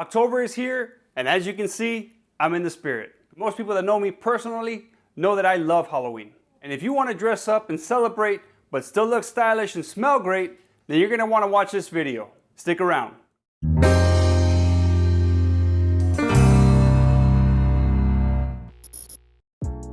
October is here, and as you can see, I'm in the spirit. Most people that know me personally know that I love Halloween. And if you want to dress up and celebrate, but still look stylish and smell great, then you're going to want to watch this video. Stick around.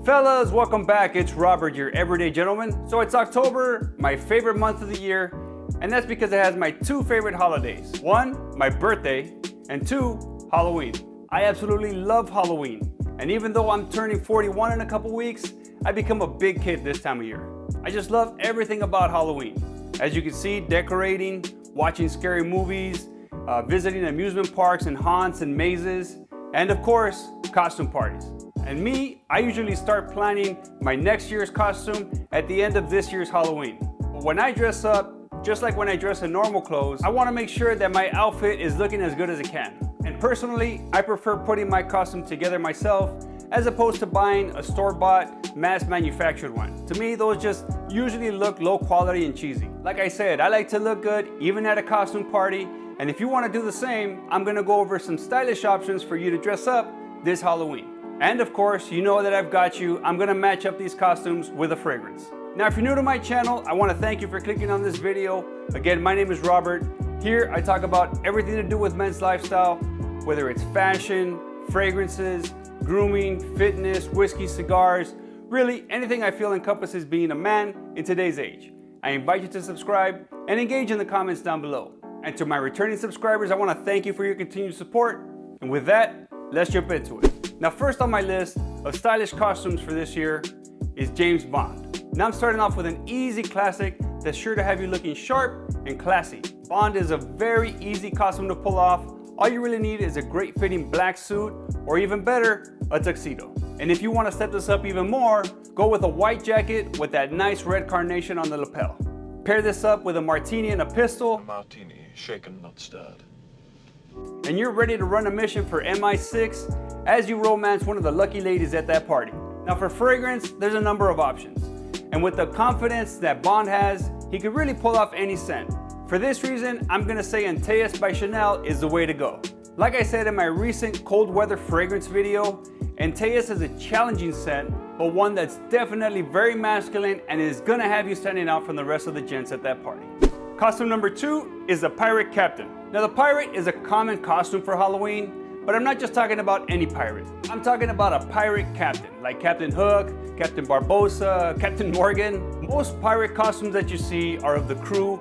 Fellas, welcome back. It's Robert, your everyday gentleman. So it's October, my favorite month of the year, and that's because it has my two favorite holidays. One, my birthday, and two, Halloween. I absolutely love Halloween. And even though I'm turning 41 in a couple weeks, I become a big kid this time of year. I just love everything about Halloween. As you can see, decorating, watching scary movies, visiting amusement parks and haunts and mazes, and of course, costume parties. And me, I usually start planning my next year's costume at the end of this year's Halloween. But when I dress up, just like when I dress in normal clothes, I want to make sure that my outfit is looking as good as it can. And personally, I prefer putting my costume together myself as opposed to buying a store-bought, mass-manufactured one. To me, those just usually look low quality and cheesy. Like I said, I like to look good even at a costume party, and if you want to do the same, I'm going to go over some stylish options for you to dress up this Halloween. And of course, you know that I've got you. I'm going to match up these costumes with a fragrance. Now, if you're new to my channel, I want to thank you for clicking on this video. Again, my name is Robert. Here, I talk about everything to do with men's lifestyle, whether it's fashion, fragrances, grooming, fitness, whiskey, cigars, really anything I feel encompasses being a man in today's age. I invite you to subscribe and engage in the comments down below. And to my returning subscribers, I want to thank you for your continued support. And with that, let's jump into it. Now, first on my list of stylish costumes for this year is James Bond. Now I'm starting off with an easy classic that's sure to have you looking sharp and classy. Bond is a very easy costume to pull off. All you really need is a great fitting black suit, or even better, a tuxedo. And if you want to step this up even more, go with a white jacket with that nice red carnation on the lapel. Pair this up with a martini and a pistol. A martini, shaken, not stirred. And you're ready to run a mission for MI6 as you romance one of the lucky ladies at that party. Now for fragrance, there's a number of options. And with the confidence that Bond has, he could really pull off any scent. For this reason, I'm gonna say Antaeus by Chanel is the way to go. Like I said in my recent cold weather fragrance video, Antaeus is a challenging scent, but one that's definitely very masculine and is gonna have you standing out from the rest of the gents at that party. Costume number two is the Pirate Captain. Now the pirate is a common costume for Halloween, but I'm not just talking about any pirate. I'm talking about a pirate captain, like Captain Hook, Captain Barbossa, Captain Morgan. Most pirate costumes that you see are of the crew,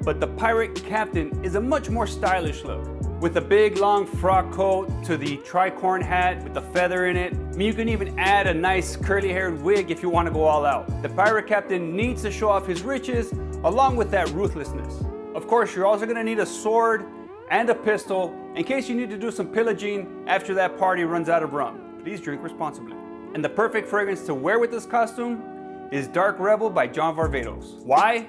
but the pirate captain is a much more stylish look. With a big long frock coat to the tricorn hat with the feather in it. I mean, you can even add a nice curly haired wig if you want to go all out. The pirate captain needs to show off his riches along with that ruthlessness. Of course, you're also going to need a sword and a pistol in case you need to do some pillaging after that party runs out of rum. Please drink responsibly. And the perfect fragrance to wear with this costume is Dark Rebel by John Varvatos. Why?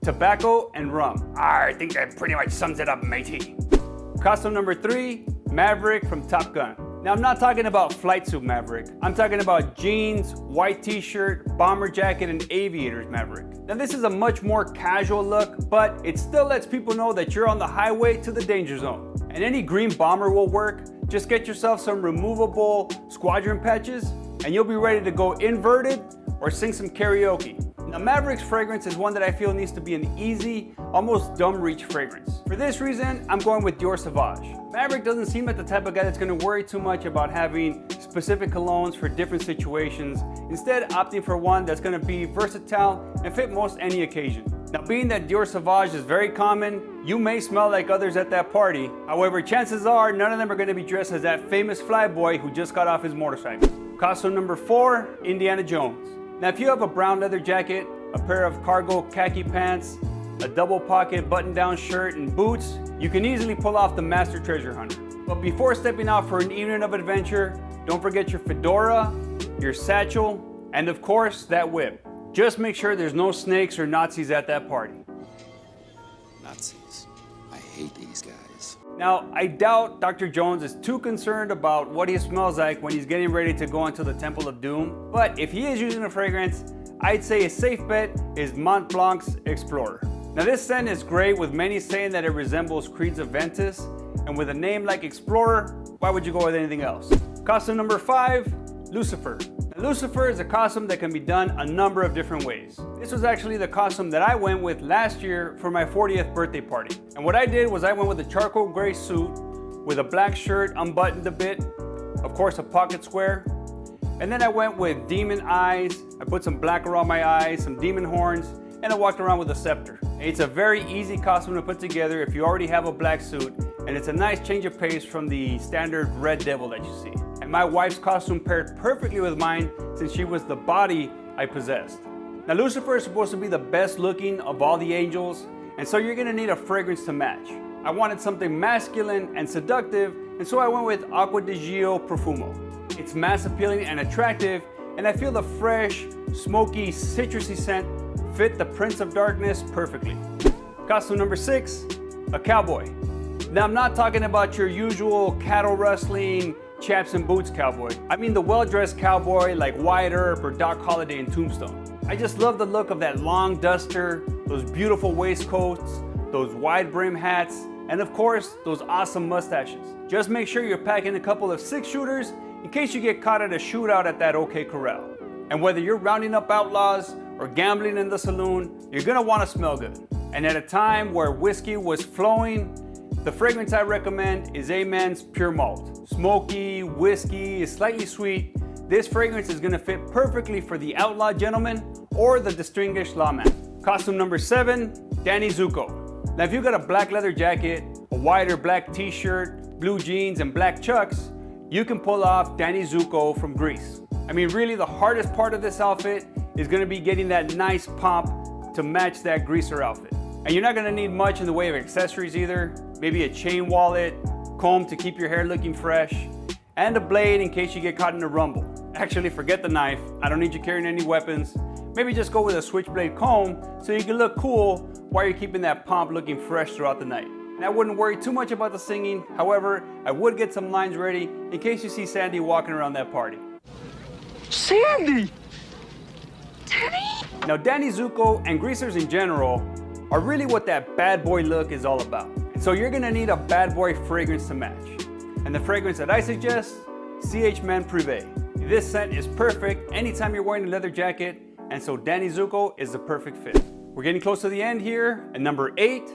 Tobacco and rum. I think that pretty much sums it up, matey. Costume number three, Maverick from Top Gun. Now I'm not talking about flight suit Maverick. I'm talking about jeans, white t-shirt, bomber jacket, and aviators Maverick. Now this is a much more casual look, but it still lets people know that you're on the highway to the danger zone. And any green bomber will work. Just get yourself some removable squadron patches and you'll be ready to go inverted or sing some karaoke. Now Maverick's fragrance is one that I feel needs to be an easy, almost dumb reach fragrance. For this reason, I'm going with Dior Sauvage. Maverick doesn't seem like the type of guy that's going to worry too much about having specific colognes for different situations, instead opting for one that's going to be versatile and fit most any occasion. Now being that Dior Sauvage is very common, you may smell like others at that party. However, chances are none of them are going to be dressed as that famous flyboy who just got off his motorcycle. Costume number four, Indiana Jones. Now if you have a brown leather jacket, a pair of cargo khaki pants, a double pocket button down shirt and boots, you can easily pull off the master treasure hunter. But before stepping out for an evening of adventure, don't forget your fedora, your satchel, and of course that whip. Just make sure there's no snakes or Nazis at that party. Nazis. I hate these guys. Now, I doubt Dr. Jones is too concerned about what he smells like when he's getting ready to go into the Temple of Doom, but if he is using a fragrance, I'd say a safe bet is Mont Blanc's Explorer. Now this scent is great, with many saying that it resembles Creed's Aventus, And with a name like Explorer, why would you go with anything else? Costume number 5, Lucifer. Now, Lucifer is a costume that can be done a number of different ways. This was actually the costume that I went with last year for my 40th birthday party. And what I did was I went with a charcoal gray suit with a black shirt unbuttoned a bit, of course a pocket square. And then I went with demon eyes. I put some black around my eyes, some demon horns, and I walked around with a scepter. And it's a very easy costume to put together if you already have a black suit, and it's a nice change of pace from the standard red devil that you see. And my wife's costume paired perfectly with mine since she was the body I possessed. Now Lucifer is supposed to be the best looking of all the angels, and so you're gonna need a fragrance to match. I wanted something masculine and seductive, and so I went with Acqua di Gio Profumo. It's mass appealing and attractive, and I feel the fresh, smoky, citrusy scent fit the Prince of Darkness perfectly. Costume number 6, a cowboy. Now I'm not talking about your usual cattle rustling, chaps and boots cowboy. I mean the well-dressed cowboy like Wyatt Earp or Doc Holliday in Tombstone. I just love the look of that long duster, those beautiful waistcoats, those wide brim hats, and of course, those awesome mustaches. Just make sure you're packing a couple of 6-shooters in case you get caught at a shootout at that OK Corral. And whether you're rounding up outlaws or gambling in the saloon, you're gonna wanna smell good. And at a time where whiskey was flowing, the fragrance I recommend is Amen's Pure Malt. Smoky, whiskey, slightly sweet. This fragrance is gonna fit perfectly for the outlaw gentleman or the distinguished lawman. Costume number 7, Danny Zuko. Now if you got a black leather jacket, a white or black t-shirt, blue jeans, and black chucks, you can pull off Danny Zuko from Grease. I mean, really the hardest part of this outfit is gonna be getting that nice pomp to match that greaser outfit. And you're not gonna need much in the way of accessories either. Maybe a chain wallet, comb to keep your hair looking fresh, and a blade in case you get caught in a rumble. Actually, forget the knife. I don't need you carrying any weapons. Maybe just go with a switchblade comb so you can look cool while you're keeping that pomp looking fresh throughout the night. And I wouldn't worry too much about the singing. However, I would get some lines ready in case you see Sandy walking around that party. Sandy! Danny? Now, Danny Zuko and greasers in general are really what that bad boy look is all about. And so you're gonna need a bad boy fragrance to match. And the fragrance that I suggest, CH Man Privé. This scent is perfect anytime you're wearing a leather jacket, and so Danny Zuko is the perfect fit. We're getting close to the end here, and number 8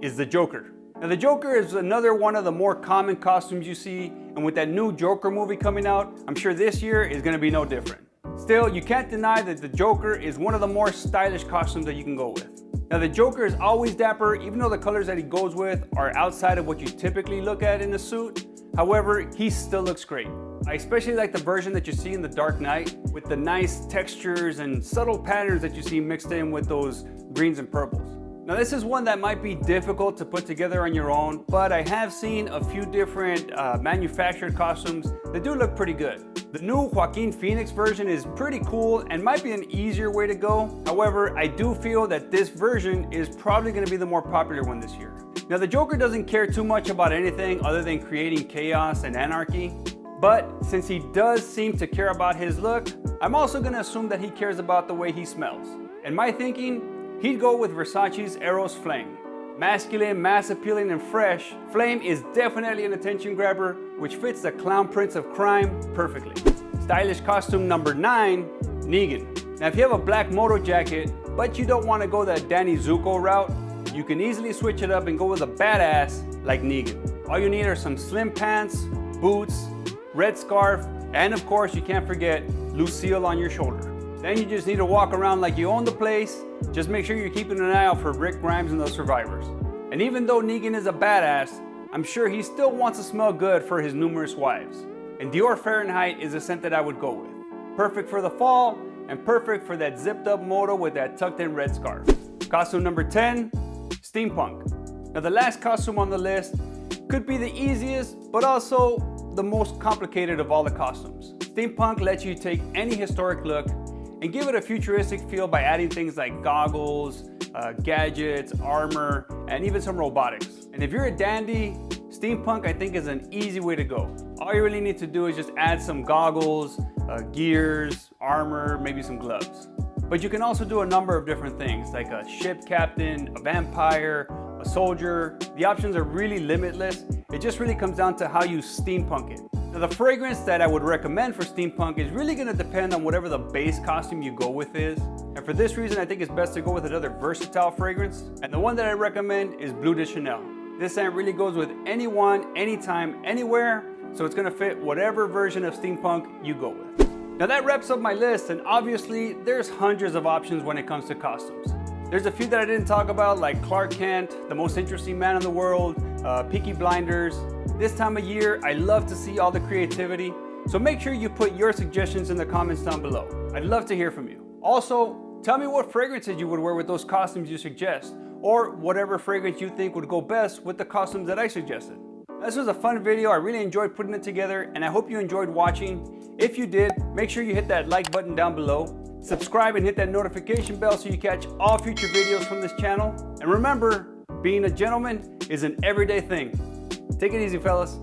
is the Joker. Now the Joker is another one of the more common costumes you see, and with that new Joker movie coming out, I'm sure this year is gonna be no different. Still, you can't deny that the Joker is one of the more stylish costumes that you can go with. Now the Joker is always dapper, even though the colors that he goes with are outside of what you typically look at in a suit. However, he still looks great. I especially like the version that you see in The Dark Knight with the nice textures and subtle patterns that you see mixed in with those greens and purples. Now this is one that might be difficult to put together on your own, but I have seen a few different manufactured costumes that do look pretty good. The new Joaquin Phoenix version is pretty cool and might be an easier way to go. However, I do feel that this version is probably going to be the more popular one this year. Now the Joker doesn't care too much about anything other than creating chaos and anarchy. But since he does seem to care about his look, I'm also going to assume that he cares about the way he smells. In my thinking, he'd go with Versace's Eros Flame. Masculine, mass appealing, and fresh, Flame is definitely an attention grabber, which fits the clown prince of crime perfectly. Stylish costume number 9, Negan. Now if you have a black moto jacket, but you don't want to go that Danny Zuko route, you can easily switch it up and go with a badass like Negan. All you need are some slim pants, boots, red scarf, and of course you can't forget Lucille on your shoulder. Then you just need to walk around like you own the place. Just make sure you're keeping an eye out for Rick Grimes and the survivors. And even though Negan is a badass, I'm sure he still wants to smell good for his numerous wives. And Dior Fahrenheit is a scent that I would go with. Perfect for the fall and perfect for that zipped up moto with that tucked in red scarf. Costume number 10, Steampunk. Now the last costume on the list could be the easiest, but also the most complicated of all the costumes. Steampunk lets you take any historic look and give it a futuristic feel by adding things like goggles, gadgets, armor, and even some robotics. And if you're a dandy, Steampunk I think is an easy way to go. All you really need to do is just add some goggles, gears, armor, maybe some gloves. But you can also do a number of different things like a ship captain, a vampire, a a soldier. The options are really limitless. It just really comes down to how you steampunk it. Now, the fragrance that I would recommend for steampunk is really gonna depend on whatever the base costume you go with is. And for this reason, I think it's best to go with another versatile fragrance. And the one that I recommend is Bleu de Chanel. This scent really goes with anyone, anytime, anywhere. So it's gonna fit whatever version of steampunk you go with. Now that wraps up my list, and obviously there's hundreds of options when it comes to costumes. There's a few that I didn't talk about, like Clark Kent, the most interesting man in the world, Peaky Blinders. This time of year, I love to see all the creativity. So make sure you put your suggestions in the comments down below. I'd love to hear from you. Also, tell me what fragrances you would wear with those costumes you suggest, or whatever fragrance you think would go best with the costumes that I suggested. This was a fun video. I really enjoyed putting it together, and I hope you enjoyed watching. If you did, make sure you hit that like button down below. Subscribe and hit that notification bell so you catch all future videos from this channel. And remember, being a gentleman is an everyday thing. Take it easy, fellas.